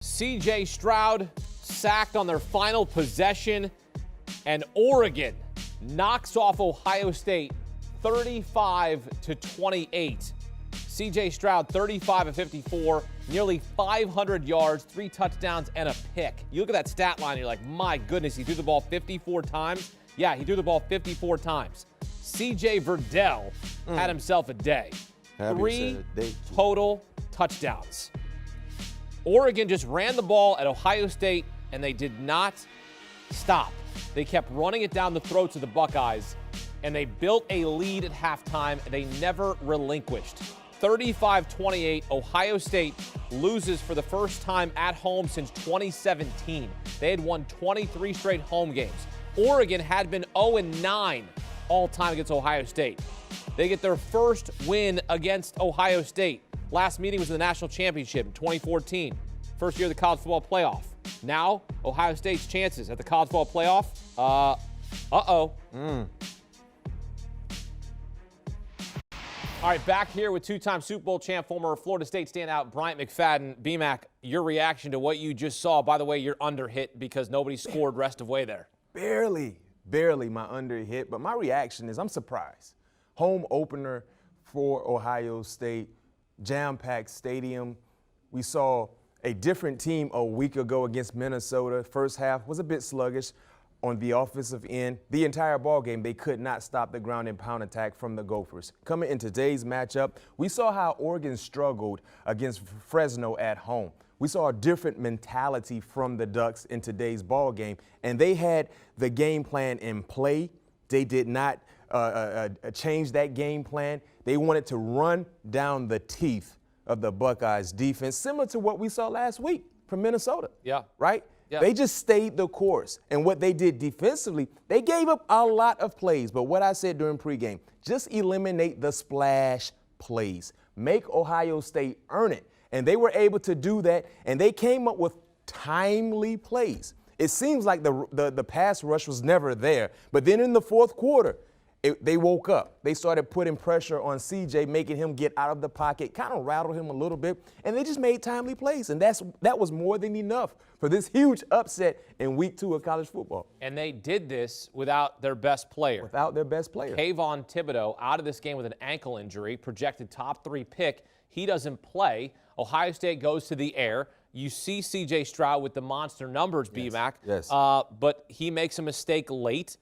C.J. Stroud sacked on their final possession, and Oregon knocks off Ohio State 35-28. C.J. Stroud, 35 of 54, nearly 500 yards, 3 touchdowns, and a pick. You look at that stat line, you're like, my goodness, he threw the ball 54 times? Yeah, he threw the ball 54 times. C.J. Verdell had himself a day. 3 total touchdowns. Oregon just ran the ball at Ohio State, and they did not stop. They kept running it down the throats of the Buckeyes, and they built a lead at halftime, and they never relinquished. 35-28, Ohio State loses for the first time at home since 2017. They had won 23 straight home games. Oregon had been 0-9 all time against Ohio State. They get their first win against Ohio State. Last meeting was in the national championship in 2014. First year of the college football playoff. Now, Ohio State's chances at the college football playoff, All right, back here with two-time Super Bowl champ, former Florida State standout Bryant McFadden. BMAC, your reaction to what you just saw. By the way, you're under hit because nobody scored rest of way there. Barely my under hit, but my reaction is I'm surprised. Home opener for Ohio State, jam-packed stadium. We saw a different team a week ago against Minnesota. First half was a bit sluggish on the offensive end. The entire ball game, they could not stop the ground and pound attack from the Gophers. Coming in today's matchup, we saw how Oregon struggled against Fresno at home. We saw a different mentality from the Ducks in today's ball game, and they had the game plan in play. They did not change that game plan. They wanted to run down the teeth of the Buckeyes defense, similar to what we saw last week from Minnesota. Yeah. Right? Yeah. They just stayed the course. And what they did defensively, they gave up a lot of plays. But what I said during pregame, just eliminate the splash plays. Make Ohio State earn it. And they were able to do that, and they came up with timely plays. It seems like the pass rush was never there. But then in the fourth quarter, they woke up. They started putting pressure on C.J., making him get out of the pocket, kind of rattled him a little bit, and they just made timely plays. And that was more than enough for this huge upset in week 2 of college football. And they did this without their best player. Without their best player. Kayvon Thibodeau out of this game with an ankle injury, projected top 3 pick. He doesn't play. Ohio State goes to the air. You see C.J. Stroud with the monster numbers, BMAC. Yes. But he makes a mistake late,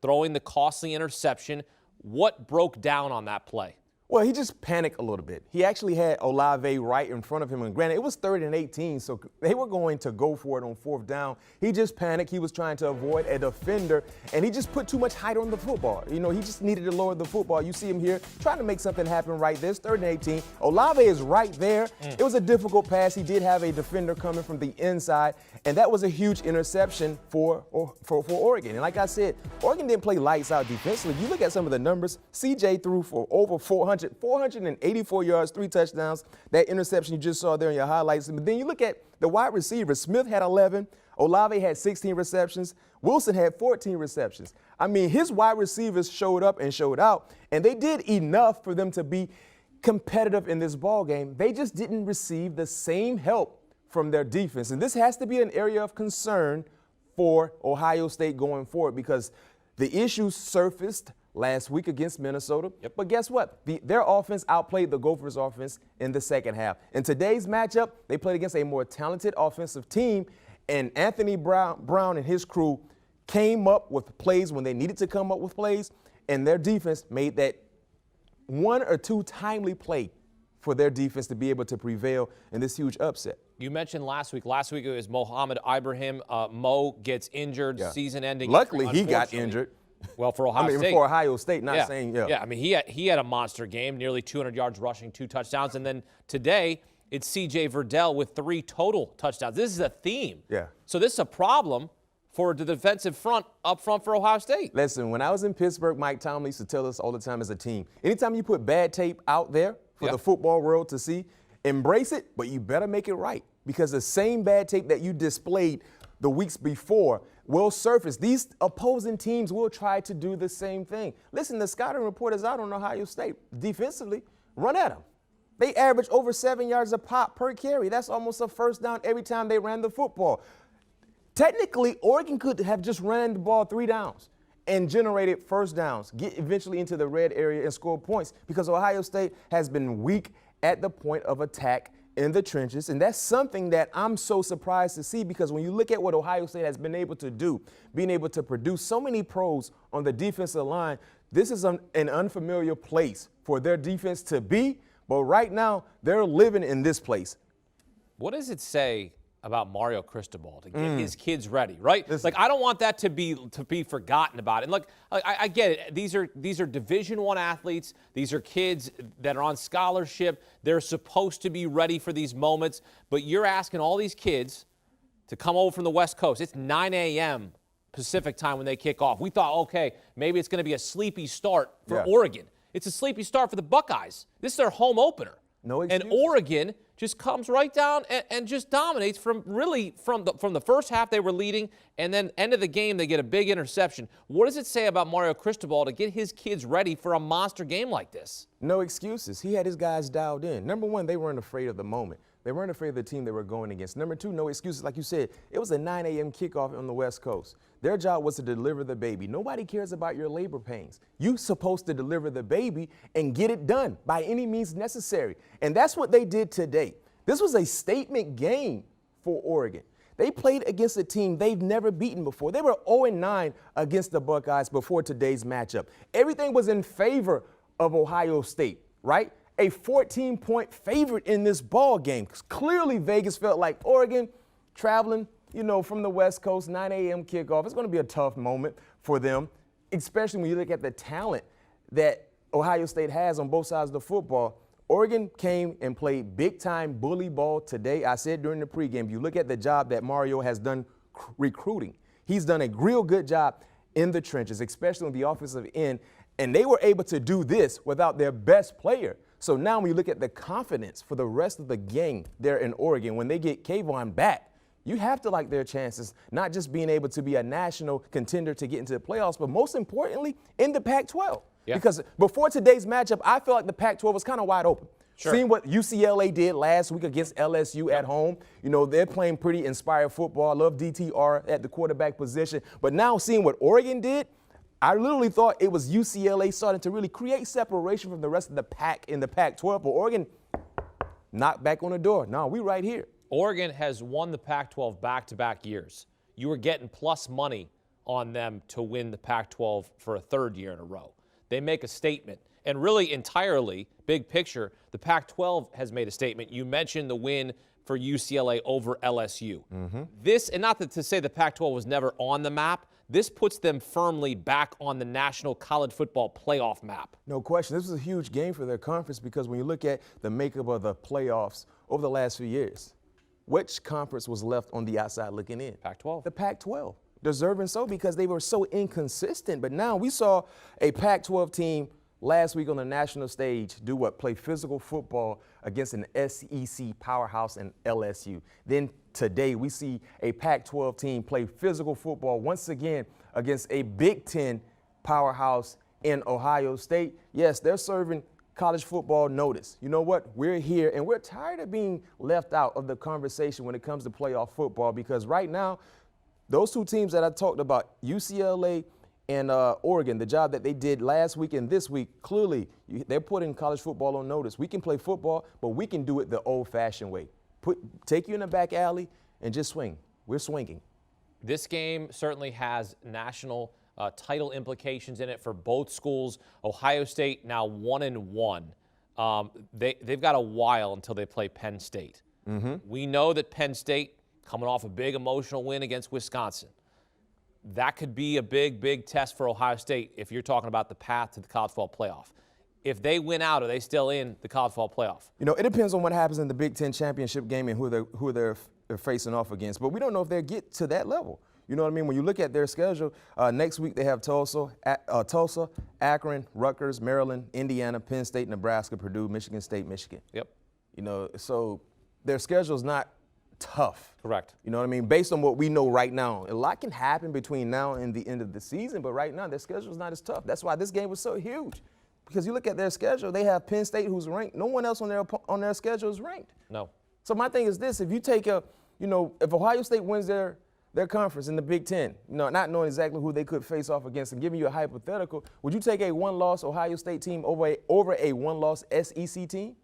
throwing the costly interception. What broke down on that play? Well, he just panicked a little bit. He actually had Olave right in front of him. And granted, it was 3rd and 18, so they were going to go for it on 4th down. He just panicked. He was trying to avoid a defender, and he just put too much height on the football. You know, he just needed to lower the football. You see him here trying to make something happen right there. It's 3rd and 18. Olave is right there. It was a difficult pass. He did have a defender coming from the inside, and that was a huge interception for Oregon. And like I said, Oregon didn't play lights out defensively. You look at some of the numbers. C.J. threw for over 484 yards, 3 touchdowns. That interception you just saw there in your highlights. But then you look at the wide receivers. Smith had 11. Olave had 16 receptions. Wilson had 14 receptions. I mean, his wide receivers showed up and showed out, and they did enough for them to be competitive in this ball game. They just didn't receive the same help from their defense. And this has to be an area of concern for Ohio State going forward, because the issues surfaced last week against Minnesota. Yep. But guess what? Their offense outplayed the Gophers' offense in the second half. In today's matchup, they played against a more talented offensive team, and Anthony Brown and his crew came up with plays when they needed to come up with plays, and their defense made that 1 or 2 timely play for their defense to be able to prevail in this huge upset. You mentioned last week. Last week it was Mohamed Ibrahim. Mo gets injured, season-ending. Luckily, he got injured. Well, for Ohio State. For Ohio State, not yeah. saying, Yeah, I mean, he had a monster game, nearly 200 yards rushing, 2 touchdowns. And then today, it's C.J. Verdell with 3 total touchdowns. This is a theme. Yeah. So this is a problem for the defensive front up front for Ohio State. Listen, when I was in Pittsburgh, Mike Tomlin used to tell us all the time as a team, anytime you put bad tape out there for the football world to see, embrace it, but you better make it right. Because the same bad tape that you displayed the weeks before will surface. These opposing teams will try to do the same thing. Listen, the scouting report is out on Ohio State. Defensively, run at them. They averaged over 7 yards a pop per carry. That's almost a first down every time they ran the football. Technically, Oregon could have just ran the ball 3 downs and generated first downs, get eventually into the red area and score points, because Ohio State has been weak at the point of attack in the trenches. And that's something that I'm so surprised to see, because when you look at what Ohio State has been able to do, being able to produce so many pros on the defensive line, this is an unfamiliar place for their defense to be. But right now, they're living in this place. What does it say about Mario Cristobal to get his kids ready, right? Like, I don't want that to be forgotten about. And look, I get it. These are Division I athletes. These are kids that are on scholarship. They're supposed to be ready for these moments. But you're asking all these kids to come over from the West Coast. It's 9 a.m. Pacific time when they kick off. We thought, okay, maybe it's going to be a sleepy start for Oregon. It's a sleepy start for the Buckeyes. This is their home opener. No excuse. And Oregon just comes right down and just dominates from the first half they were leading, and then end of the game they get a big interception. What does it say about Mario Cristobal to get his kids ready for a monster game like this? No excuses. He had his guys dialed in. Number one, they weren't afraid of the moment. They weren't afraid of the team they were going against. Number two, no excuses. Like you said, it was a 9 a.m. kickoff on the West Coast. Their job was to deliver the baby. Nobody cares about your labor pains. You're supposed to deliver the baby and get it done by any means necessary. And that's what they did today. This was a statement game for Oregon. They played against a team they've never beaten before. They were 0-9 against the Buckeyes before today's matchup. Everything was in favor of Ohio State, right? A 14-point favorite in this ball game. Clearly, Vegas felt like Oregon traveling, from the West Coast, 9 a.m. kickoff. It's going to be a tough moment for them, especially when you look at the talent that Ohio State has on both sides of the football. Oregon came and played big-time bully ball today. I said during the pregame, if you look at the job that Mario has done recruiting, he's done a real good job in the trenches, especially on the offensive end, and they were able to do this without their best player. So now when you look at the confidence for the rest of the gang there in Oregon, when they get Kayvon back, you have to like their chances, not just being able to be a national contender to get into the playoffs, but most importantly, in the Pac-12. Yeah. Because before today's matchup, I felt like the Pac-12 was kind of wide open. Sure. Seeing what UCLA did last week against LSU at home, they're playing pretty inspired football. I love DTR at the quarterback position. But now seeing what Oregon did, I literally thought it was UCLA starting to really create separation from the rest of the pack in the Pac-12. But Oregon knocked back on the door. No, we right here. Oregon has won the Pac-12 back-to-back years. You were getting plus money on them to win the Pac-12 for a third year in a row. They make a statement. And really entirely, big picture, the Pac-12 has made a statement. You mentioned the win for UCLA over LSU. This, and not to say the Pac-12 was never on the map, this puts them firmly back on the National College Football Playoff map. No question. This was a huge game for their conference, because when you look at the makeup of the playoffs over the last few years, which conference was left on the outside looking in? Pac-12. The Pac-12. Deserving so, because they were so inconsistent. But now we saw a Pac-12 team last week on the national stage do what? Play physical football against an SEC powerhouse in LSU. Then today we see a Pac-12 team play physical football once again against a Big Ten powerhouse in Ohio State. Yes, they're serving college football notice. You know what? We're here, and we're tired of being left out of the conversation when it comes to playoff football, because right now, those two teams that I talked about, UCLA and Oregon, the job that they did last week and this week, clearly they're putting college football on notice. We can play football, but we can do it the old-fashioned way. Take you in the back alley and just swing. We're swinging. This game certainly has national title implications in it for both schools. Ohio State now 1-1. They've got a while until they play Penn State. We know that Penn State, coming off a big emotional win against Wisconsin, that could be a big, big test for Ohio State if you're talking about the path to the college football playoff. If they win out, are they still in the college football playoff? It depends on what happens in the Big Ten championship game and who they're facing off against. But we don't know if they'll get to that level. You know what I mean? When you look at their schedule, next week they have Tulsa, Akron, Rutgers, Maryland, Indiana, Penn State, Nebraska, Purdue, Michigan State, Michigan. Yep. So their schedule is not tough. Correct. You know what I mean? Based on what we know right now. A lot can happen between now and the end of the season, but right now their schedule is not as tough. That's why this game was so huge. because you look at their schedule, they have Penn State who's ranked. No one else on their schedule is ranked. No. So my thing is this: if you take if Ohio State wins their conference in the Big Ten, not knowing exactly who they could face off against, and giving you a hypothetical, would you take a one-loss Ohio State team over a one-loss SEC team?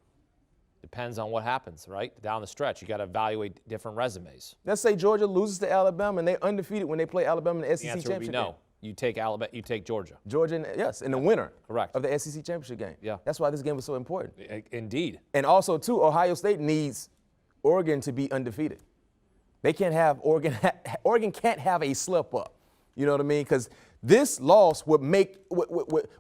Depends on what happens, right? Down the stretch, you got to evaluate different resumes. Let's say Georgia loses to Alabama and they're undefeated when they play Alabama in the SEC The answer championship would be no. game. You take Alabama. You take Georgia. Georgia, in the winner Correct. of the SEC championship game. Yeah. That's why this game was so important. Indeed. And also, too, Ohio State needs Oregon to be undefeated. They can't have Oregon. Oregon can't have a slip up. You know what I mean? Because this loss would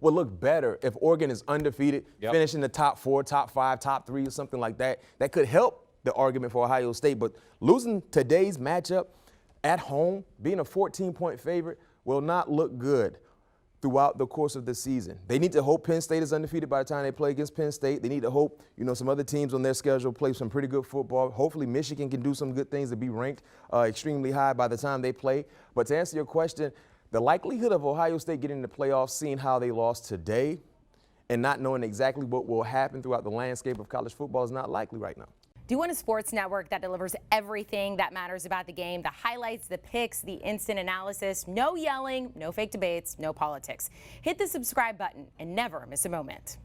look better if Oregon is undefeated, finish in the top 4, top 5, top 3, or something like that. That could help the argument for Ohio State. But losing today's matchup at home, being a 14-point favorite, will not look good throughout the course of the season. They need to hope Penn State is undefeated by the time they play against Penn State. They need to hope, some other teams on their schedule play some pretty good football. Hopefully Michigan can do some good things to be ranked extremely high by the time they play. But to answer your question, the likelihood of Ohio State getting in the playoffs, seeing how they lost today, and not knowing exactly what will happen throughout the landscape of college football is not likely right now. Do you want a sports network that delivers everything that matters about the game? The highlights, the picks, the instant analysis, no yelling, no fake debates, no politics. Hit the subscribe button and never miss a moment.